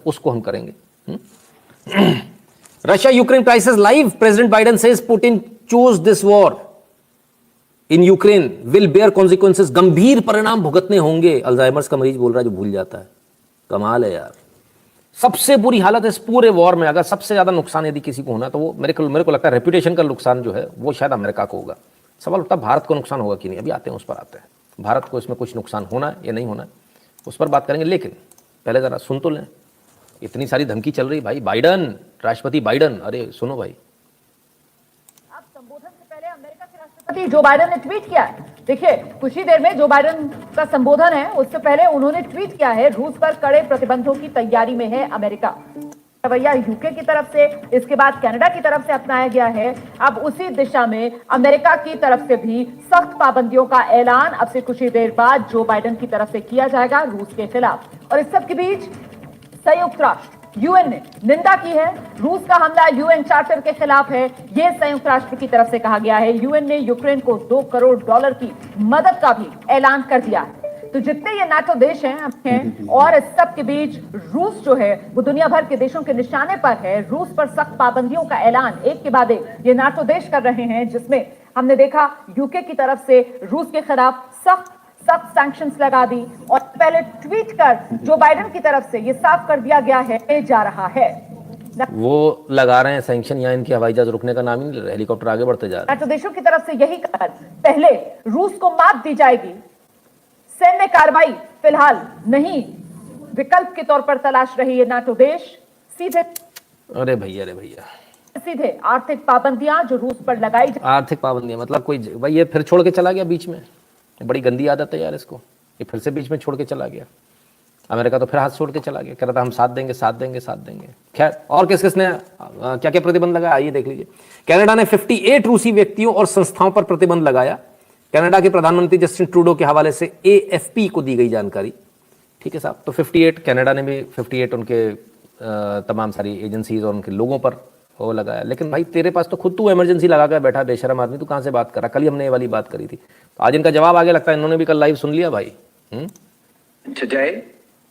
उसको हम करेंगे। Russia Ukraine crisis live, president Biden says Putin choose this war in Ukraine will bear consequences, गंभीर परिणाम भुगतने होंगे। अल्जाइमर्स का मरीज बोल रहा है जो भूल जाता है। कमाल है यार। सबसे बुरी हालत है इस पूरे वॉर में। अगर सबसे ज्यादा नुकसान यदि किसी को होना तो वो मेरे को लगता है रेपुटेशन का नुकसान जो है वो शायद अमेरिका को होगा। सवाल उठता भारत को नुकसान होगा कि नहीं, अभी आते हैं उस पर आते हैं। भारत को इसमें कुछ नुकसान होना है या नहीं होना है उस पर बात करेंगे, लेकिन पहले जरा सुन तो लें। इतनी सारी धमकी चल रही भाई, बाइडन, राष्ट्रपति बाइडन, अरे सुनो भाई। अब संबोधन से पहले अमेरिका के राष्ट्रपति जो बाइडन ने ट्वीट किया है, देखिए कुछ ही देर में जो बाइडन का संबोधन है उससे पहले उन्होंने ट्वीट किया है, रूस पर कड़े प्रतिबंधों की तैयारी में है अमेरिका। रवैया यूके की तरफ से, इसके बाद कनाडा की तरफ से अपनाया गया है। अब उसी दिशा में अमेरिका की तरफ से भी सख्त पाबंदियों का ऐलान अब से कुछ ही देर बाद जो बाइडन की तरफ से किया जाएगा रूस के खिलाफ। और इस सब के बीच संयुक्त राष्ट्र यूएन ने निंदा की है। रूस का हमला यूएन चार्टर के खिलाफ है, यह संयुक्त राष्ट्र की तरफ से कहा गया है। यूएन ने यूक्रेन को $2 करोड़ की मदद का भी ऐलान कर दिया है। तो जितने ये नाटो देश हैं और इस सब के बीच रूस जो है वो दुनिया भर के देशों के निशाने पर है। रूस पर सख्त पाबंदियों का ऐलान एक के बाद एक ये नाटो देश कर रहे हैं, जिसमें हमने देखा यूके की तरफ से रूस के खिलाफ सख्त सैंक्शंस लगा दी और पहले ट्वीट कर जो बाइडन की तरफ से ये साफ कर दिया गया है जा रहा है। वो लगा रहे हैं सैंक्शन, या इनकी हवाई जहाज रुकने का नाम ही नहीं ले रहे, हेलीकॉप्टर आगे बढ़ते जा रहे हैं। नाटो देशों की तरफ से यही कहा, पहले रूस को मात दी जाएगी, सैन्य कार्रवाई फिलहाल नहीं, विकल्प के तौर पर तलाश रही है नाटो देश। सीधे अरे भैया सीधे आर्थिक पाबंदियां जो रूस पर लगाई, आर्थिक पाबंदियां मतलब कोई भाई ये फिर छोड़ के चला गया बीच में। बड़ी गंदी आदत है यार इसको, ये फिर से बीच में छोड़ के चला गया। अमेरिका तो फिर हाथ छोड़ के चला गया, कह रहा था हम साथ देंगे। खैर, और किस किसने क्या क्या प्रतिबंध लगाया आइए देख लीजिए। कनाडा ने 58 रूसी व्यक्तियों और संस्थाओं पर प्रतिबंध लगाया। कनाडा के प्रधानमंत्री जस्टिन ट्रूडो के हवाले से AFP को दी गई जानकारी। ठीक है साहब, तो 58 कनाडा ने भी 58 उनके तमाम सारी एजेंसीज और उनके लोगों पर वो लगाया। लेकिन भाई तेरे पास तो खुद तू इमरजेंसी लगा कर बैठा बेशरम आदमी, तू कहां से बात कर रहा? कल ही हमने ये वाली बात करी थी, तो आज इनका जवाब आगे लगता है इन्होंने भी कल लाइव सुन लिया भाई। Today,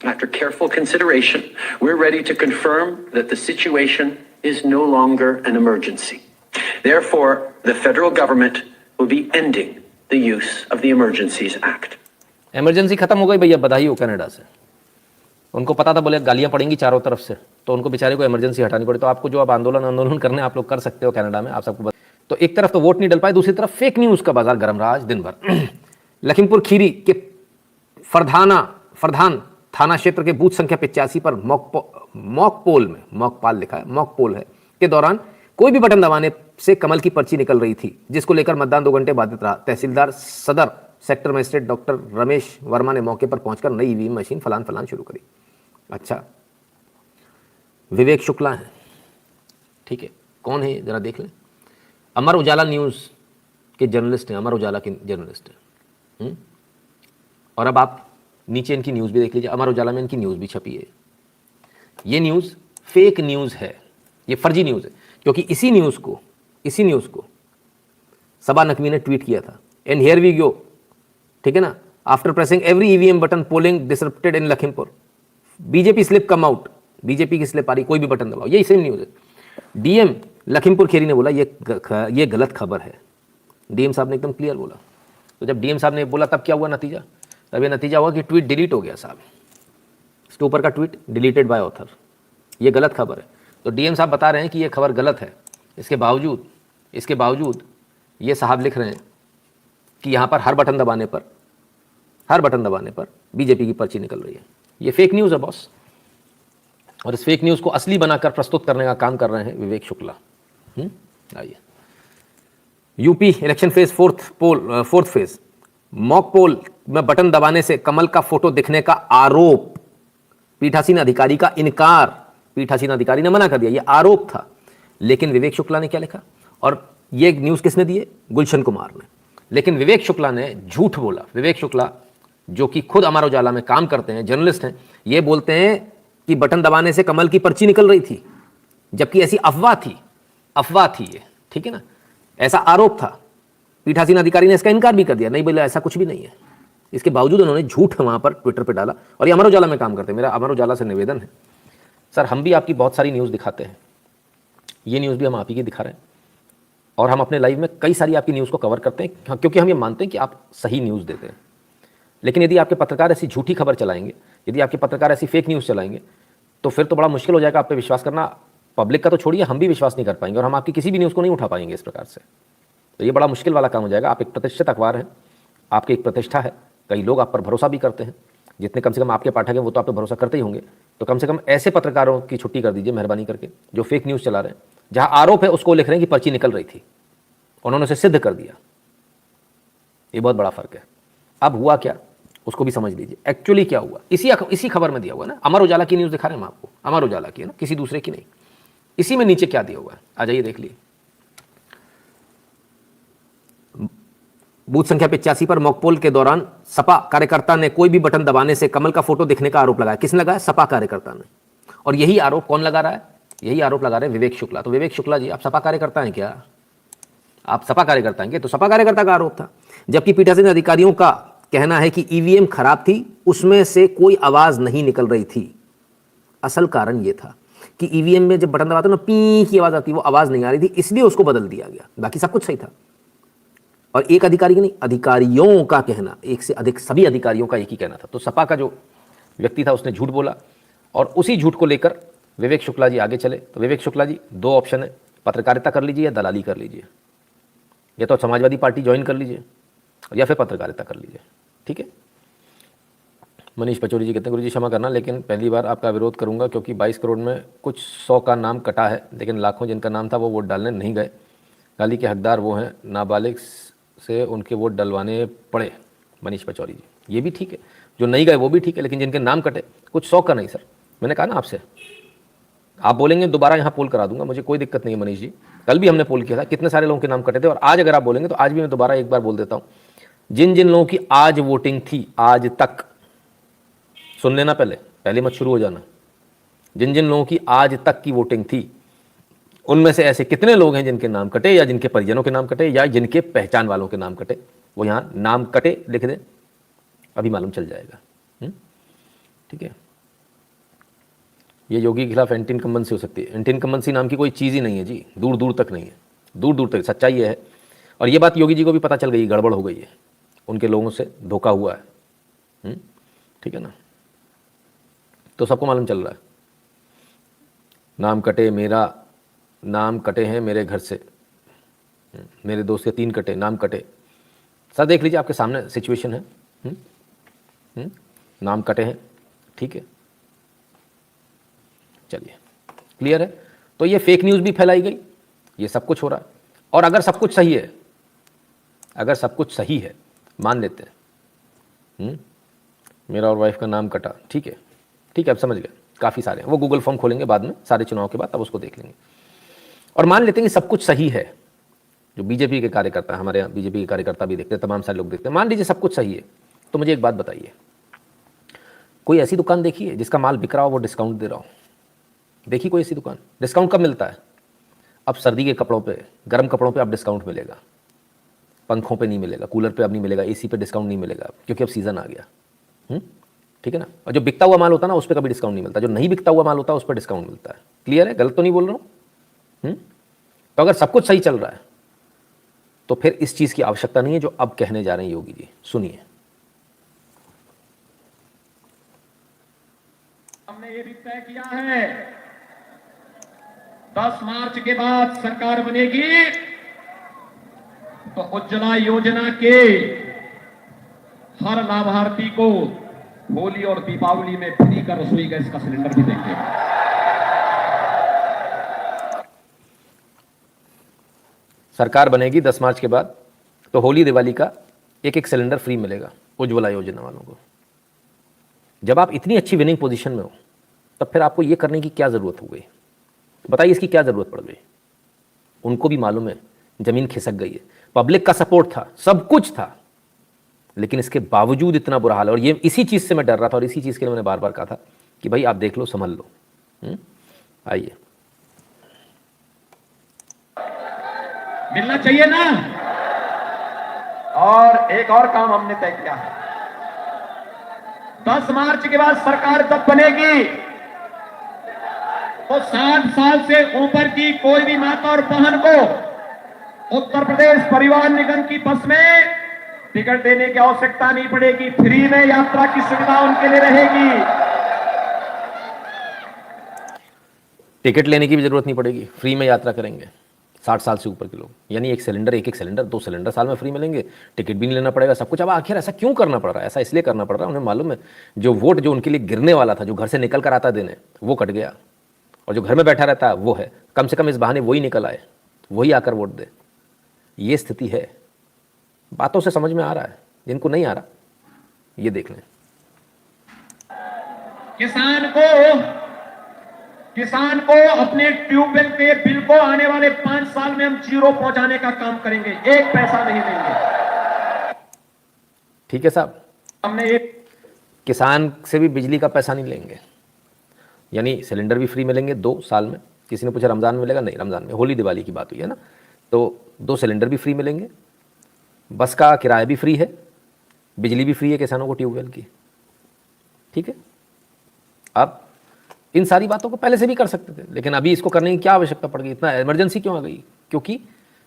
after careful consideration, we're ready to confirm that the situation is no longer an emergency. Therefore, the federal government will be ending the use of the Emergencies Act. Emergency खत्म हो गई भैया, बधाई हो Canada से। उनको पता था बोले गालियां पड़ेंगी चारों तरफ से, तो उनको बेचारे को इमरजेंसी हटानी पड़ी। तो आपको जो आप आंदोलन करने आप लोग कर सकते हो कनाडा में, आप सबको तो एक तरफ तो वोट नहीं डल पाए, दूसरी तरफ फेक न्यूज का बाजार गर्म रहा आज दिन भर। लखीमपुर खीरी के फरधान थाना क्षेत्र के बूथ संख्या 85 पर मॉक पोल है के दौरान कोई भी बटन दबाने से कमल की पर्ची निकल रही थी, जिसको लेकर मतदान 2 घंटे बाधित रहा। तहसीलदार सदर sector magistrate doctor Ramesh Verma ने मौके पर पहुंचकर नई ईवीएम मशीन फलान शुरू करी। अच्छा, विवेक शुक्ला है, ठीक है, कौन है जरा देख लें। अमर उजाला न्यूज के जर्नलिस्ट हैं, अमर उजाला के जर्नलिस्ट हैं। और अब आप नीचे इनकी न्यूज भी देख लीजिए, अमर उजाला में इनकी न्यूज भी छपी है। ये न्यूज फेक न्यूज है, ये फर्जी न्यूज है, क्योंकि इसी न्यूज को सबा नकवी ने ट्वीट किया था। एंड हियर वी गो, ठीक है ना, after pressing every EVM button polling disrupted in Lakhimpur, BJP slip come out, BJP की स्लिप आ रही, कोई भी बटन दबाओ, यही सेम न्यूज है। डीएम लखीमपुर खीरी ने बोला ये गलत खबर है। डीएम साहब ने एकदम क्लियर बोला। तो जब डीएम साहब ने बोला तब क्या हुआ नतीजा? तब ये नतीजा हुआ कि ट्वीट डिलीट हो गया साहब, इसके ऊपर का ट्वीट डिलीटेड बाय ऑथर, ये गलत खबर है। तो डीएम साहब बता रहे हैं कि ये खबर गलत है, इसके बावजूद ये साहब लिख रहे हैं कि यहाँ पर हर बटन दबाने पर बीजेपी की पर्ची निकल रही है। ये फेक न्यूज़ है बॉस, और इस फेक न्यूज़ को असली बनाकर प्रस्तुत करने का काम कर रहे हैं विवेक शुक्ला। आइए, UP election phase fourth phase, mock poll में बटन दबाने से कमल का फोटो दिखने का आरोप, पीठासीन अधिकारी का इनकार। पीठासीन अधिकारी ने मना कर दिया, यह आरोप था। लेकिन विवेक शुक्ला ने क्या लिखा, और ये न्यूज़ किसने दी है? गुलशन कुमार ने। लेकिन विवेक शुक्ला ने झूठ बोला। विवेक शुक्ला जो कि खुद अमर उजाला में काम करते हैं, जर्नलिस्ट हैं, ये बोलते हैं कि बटन दबाने से कमल की पर्ची निकल रही थी, जबकि ऐसी अफवाह थी ये, ठीक है ना, ऐसा आरोप था। पीठासीन अधिकारी ने इसका इनकार भी कर दिया, नहीं बोला ऐसा कुछ भी नहीं है। इसके बावजूद उन्होंने झूठ वहां पर ट्विटर पर डाला, और ये अमर उजाला में काम करते हैं। मेरा अमर उजाला से निवेदन है सर हम भी आपकी बहुत सारी न्यूज़ दिखाते हैं, ये न्यूज़ भी हम आप ही की दिखा रहे हैं, और हम अपने लाइव में कई सारी आपकी न्यूज़ को कवर करते हैं क्योंकि हम ये मानते हैं कि आप सही न्यूज़ देते हैं। लेकिन यदि आपके पत्रकार ऐसी झूठी खबर चलाएंगे, यदि आपके पत्रकार ऐसी फेक न्यूज़ चलाएंगे, तो फिर तो बड़ा मुश्किल हो जाएगा आप पे विश्वास करना। पब्लिक का तो छोड़िए, हम भी विश्वास नहीं कर पाएंगे और हम आपकी किसी भी न्यूज़ को नहीं उठा पाएंगे इस प्रकार से। तो ये बड़ा मुश्किल वाला काम हो जाएगा। आप एक प्रतिष्ठित अखबार हैं, आपकी एक प्रतिष्ठा है, कई लोग आप पर भरोसा भी करते हैं, जितने कम से कम आपके पाठक हैं वो तो आप पे भरोसा करते ही होंगे। तो कम से कम ऐसे पत्रकारों की छुट्टी कर दीजिए मेहरबानी करके जो फेक न्यूज़ चला रहे हैं, जहां आरोप है उसको लिख रहे हैं कि पर्ची निकल रही थी, उन्होंने उसे सिद्ध कर दिया। ये बहुत बड़ा फर्क है। अब हुआ क्या उसको भी समझ लीजिए, एक्चुअली क्या हुआ इसी खबर में दिया हुआ है ना। अमर उजाला की न्यूज़ दिखा रहे हैं हम आपको, अमर उजाला की है ना, किसी दूसरे की नहीं। इसी में नीचे क्या दिया हुआ है, आ जाइए देख लीजिए। बूथ संख्या 85 पर मॉकपोल के दौरान सपा कार्यकर्ता ने कोई भी बटन दबाने से कमल का फोटो दिखने का आरोप लगाया। किसने लगाया? सपा कार्यकर्ता ने। और यही आरोप कौन लगा रहा है? यही आरोप लगा रहे हैं विवेक शुक्ला। तो विवेक शुक्ला जी, आप सपा कार्यकर्ता हैं क्या? आप सपा कार्यकर्ता हैं क्या? तो सपा कार्यकर्ता का आरोप था। जबकि पीठासीन अधिकारियों का कहना है कि ईवीएम खराब थी, उसमें से कोई आवाज नहीं निकल रही थी। असल कारण यह था कि ईवीएम में जब बटन दबाते ना, पी की आवाज आती, वो आवाज नहीं आ रही थी, इसलिए उसको बदल दिया गया। बाकी सब कुछ सही था। और एक अधिकारी की नहीं, अधिकारियों का कहना, एक से अधिक सभी अधिकारियों का एक ही कहना था। तो सपा का जो व्यक्ति था उसने झूठ बोला और उसी झूठ को लेकर विवेक शुक्ला जी आगे चले। तो विवेक शुक्ला जी, दो ऑप्शन है, पत्रकारिता कर लीजिए या दलाली कर लीजिए, या तो समाजवादी पार्टी ज्वाइन कर लीजिए या फिर पत्रकारिता कर लीजिए। ठीक है। मनीष पचौरी जी कहते हैं, गुरु जी क्षमा करना लेकिन पहली बार आपका विरोध करूंगा क्योंकि 22 करोड़ में कुछ 100 का नाम कटा है, लेकिन लाखों जिनका नाम था वो वोट डालने नहीं गए। गाली के हकदार वो हैं, नाबालिग से उनके वोट डलवाने पड़े। मनीष पचौरी जी, ये भी ठीक है, जो नहीं गए वो भी ठीक है, लेकिन जिनके नाम कटे, कुछ 100 का नहीं सर। मैंने कहा ना आपसे, आप बोलेंगे दोबारा यहाँ पोल करा दूंगा, मुझे कोई दिक्कत नहीं है मनीष जी। कल भी हमने पोल किया था, कितने सारे लोगों के नाम कटे थे, और आज अगर आप बोलेंगे तो आज भी मैं दोबारा एक बार बोल देता हूँ। जिन जिन लोगों की आज वोटिंग थी, आज तक सुन लेना, पहले मत शुरू हो जाना। जिन जिन लोगों की आज तक की वोटिंग थी, उनमें से ऐसे कितने लोग हैं जिनके नाम कटे, या जिनके परिजनों के नाम कटे, या जिनके पहचान वालों के नाम कटे, वो यहां नाम कटे लिख दें, अभी मालूम चल जाएगा। ठीक है। ये योगी के खिलाफ एंटी इनकम्बेंसी हो सकती है। एंटी इनकम्बेंसी नाम की कोई चीज़ ही नहीं है जी, दूर दूर तक नहीं है, दूर दूर तक। सच्चाई ये है, और ये बात योगी जी को भी पता चल गई, गड़बड़ हो गई है, उनके लोगों से धोखा हुआ है। ठीक है ना। तो सबको मालूम चल रहा है, नाम कटे, मेरा नाम कटे हैं मेरे घर से, मेरे दोस्त के 3 कटे, नाम कटे। सर देख लीजिए, आपके सामने सिचुएशन है। नाम कटे हैं, ठीक है, चलिए क्लियर है। तो ये फेक न्यूज़ भी फैलाई गई, ये सब कुछ हो रहा है। और अगर सब कुछ सही है, अगर सब कुछ सही है, मान लेते हैं मेरा और वाइफ का नाम कटा, ठीक है, ठीक है, आप समझ गए, काफ़ी सारे हैं, वो गूगल फॉर्म खोलेंगे बाद में, सारे चुनाव के बाद, तब उसको देख लेंगे। और मान लेते हैं कि सब कुछ सही है, जो बीजेपी के कार्यकर्ता, हमारे यहाँ बीजेपी के कार्यकर्ता भी देखते हैं, तमाम सारे लोग देखते हैं, मान लीजिए सब कुछ सही है, तो मुझे एक बात बताइए, कोई ऐसी दुकान देखी है जिसका माल बिक रहा हो, वो डिस्काउंट दे रहा हो? देखी कोई ऐसी दुकान? डिस्काउंट कब मिलता है? अब सर्दी के कपड़ों पे, गर्म कपड़ों पे अब डिस्काउंट मिलेगा, पंखों पे नहीं मिलेगा, कूलर पे अब नहीं मिलेगा, एसी पे डिस्काउंट नहीं मिलेगा, क्योंकि अब सीजन आ गया। ठीक है ना। और जो बिकता हुआ माल होता है ना, उस पर कभी डिस्काउंट नहीं मिलता, जो नहीं बिकता हुआ माल होता है उस पर डिस्काउंट मिलता है। क्लियर है, गलत तो नहीं बोल रहा हूँ? तो अगर सब कुछ सही चल रहा है तो फिर इस चीज की आवश्यकता नहीं है जो अब कहने जा रहे हैं योगी जी। सुनिए। हमने ये भी तय किया है, 10 मार्च के बाद सरकार बनेगी तो उज्ज्वला योजना के हर लाभार्थी को होली और दीपावली में फ्री का रसोई गैस का सिलेंडर भी देंगे। सरकार बनेगी 10 मार्च के बाद तो होली दिवाली का एक सिलेंडर फ्री मिलेगा उज्ज्वला योजना वालों को। जब आप इतनी अच्छी विनिंग पोजीशन में हो, तब फिर आपको ये करने की क्या ज़रूरत हो गई? बताइए, इसकी क्या ज़रूरत पड़ गई? उनको भी मालूम है ज़मीन खिसक गई है, पब्लिक का सपोर्ट था, सब कुछ था, लेकिन इसके बावजूद इतना बुरा हाल है। और ये इसी चीज़ से मैं डर रहा था, और इसी चीज़ के लिए मैंने बार बार कहा था कि भाई आप देख लो, संभल लो। आइए, मिलना चाहिए ना। और एक और काम हमने तय किया है, 10 मार्च के बाद सरकार तब बनेगी तो 60 साल से ऊपर की कोई भी माता और बहन को उत्तर प्रदेश परिवहन निगम की बस में टिकट देने की आवश्यकता नहीं पड़ेगी। फ्री में यात्रा की सुविधा उनके लिए रहेगी। टिकट लेने की भी जरूरत नहीं पड़ेगी, फ्री में यात्रा करेंगे 60 साल से ऊपर के लोग। यानी एक एक सिलेंडर 2 सिलेंडर साल में फ्री मिलेंगे, टिकट भी नहीं लेना पड़ेगा, सब कुछ। अब आखिर ऐसा क्यों करना पड़ रहा है? ऐसा इसलिए करना पड़ रहा है, उन्हें मालूम है जो वोट जो उनके लिए गिरने वाला था, जो घर से निकल कर आता देने, वो कट गया, और जो घर में बैठा रहता है वो है। कम से कम इस बहाने वही निकल आए, वही आकर वोट दे। ये स्थिति है। बातों से समझ में आ रहा है, जिनको नहीं आ रहा ये देख लें। किसान को अपने ट्यूबवेल के बिल को आने वाले 5 साल में हम जीरो पहुंचाने का काम करेंगे, 1 पैसा नहीं देंगे। ठीक है साहब, हमने एक किसान से भी बिजली का पैसा नहीं लेंगे, यानी सिलेंडर भी फ्री मिलेंगे 2 साल में। किसी ने पूछा रमज़ान में मिलेगा? नहीं, रमज़ान में, होली दिवाली की बात हुई है ना। तो 2 सिलेंडर भी फ्री मिलेंगे, बस का किराया भी फ्री है, बिजली भी फ्री है किसानों को ट्यूबवेल की। ठीक है, अब इन सारी बातों को पहले से भी कर सकते थे, लेकिन अभी इसको करने की क्या आवश्यकता पड़ गई? इतना इमरजेंसी क्यों आ गई? क्योंकि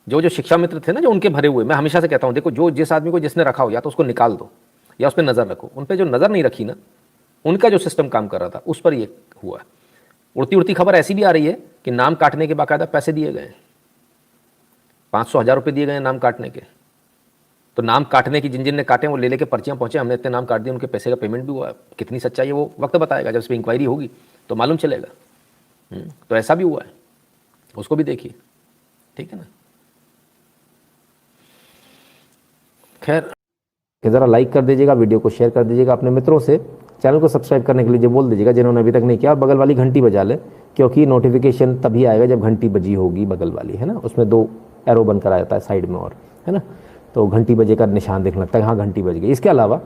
जो शिक्षा मित्र थे ना, जो उनके भरे हुए, मैं हमेशा से कहता हूँ, देखो जो जिस आदमी को जिसने रखा हो, या तो उसको निकाल दो या उस पर नज़र रखो। उन पर जो नज़र नहीं रखी ना, उनका जो सिस्टम काम कर रहा था, उस पर ये हुआ। उड़ती उड़ती खबर ऐसी भी आ रही है कि नाम काटने के बाकायदा पैसे दिए गए, 500-1000 रुपये दिए गए नाम काटने के। तो नाम काटने की जिन ने काटे वो ले लेके पर्चियाँ पहुँचे, हमने इतने नाम काट दिए, उनके पैसे का पेमेंट भी हुआ है। कितनी सच्चाई है वो वक्त बताएगा, जब इस पर इंक्वायरी होगी तो मालूम चलेगा। तो ऐसा भी हुआ है, उसको भी देखिए। ठीक है ना। खैर, ज़रा लाइक कर दीजिएगा, वीडियो को शेयर कर दीजिएगा अपने मित्रों से। चैनल को सब्सक्राइब करने के लिए बोल दीजिएगा जिन्होंने अभी तक नहीं किया, और बगल वाली घंटी बजा ले, क्योंकि नोटिफिकेशन तभी आएगा जब घंटी बजी होगी बगल वाली, है ना। उसमें 2 एरो बनकर आ जाता है साइड में, और है ना, तो घंटी बजे का निशान दिखने लगता है, हाँ घंटी बज गई। इसके अलावा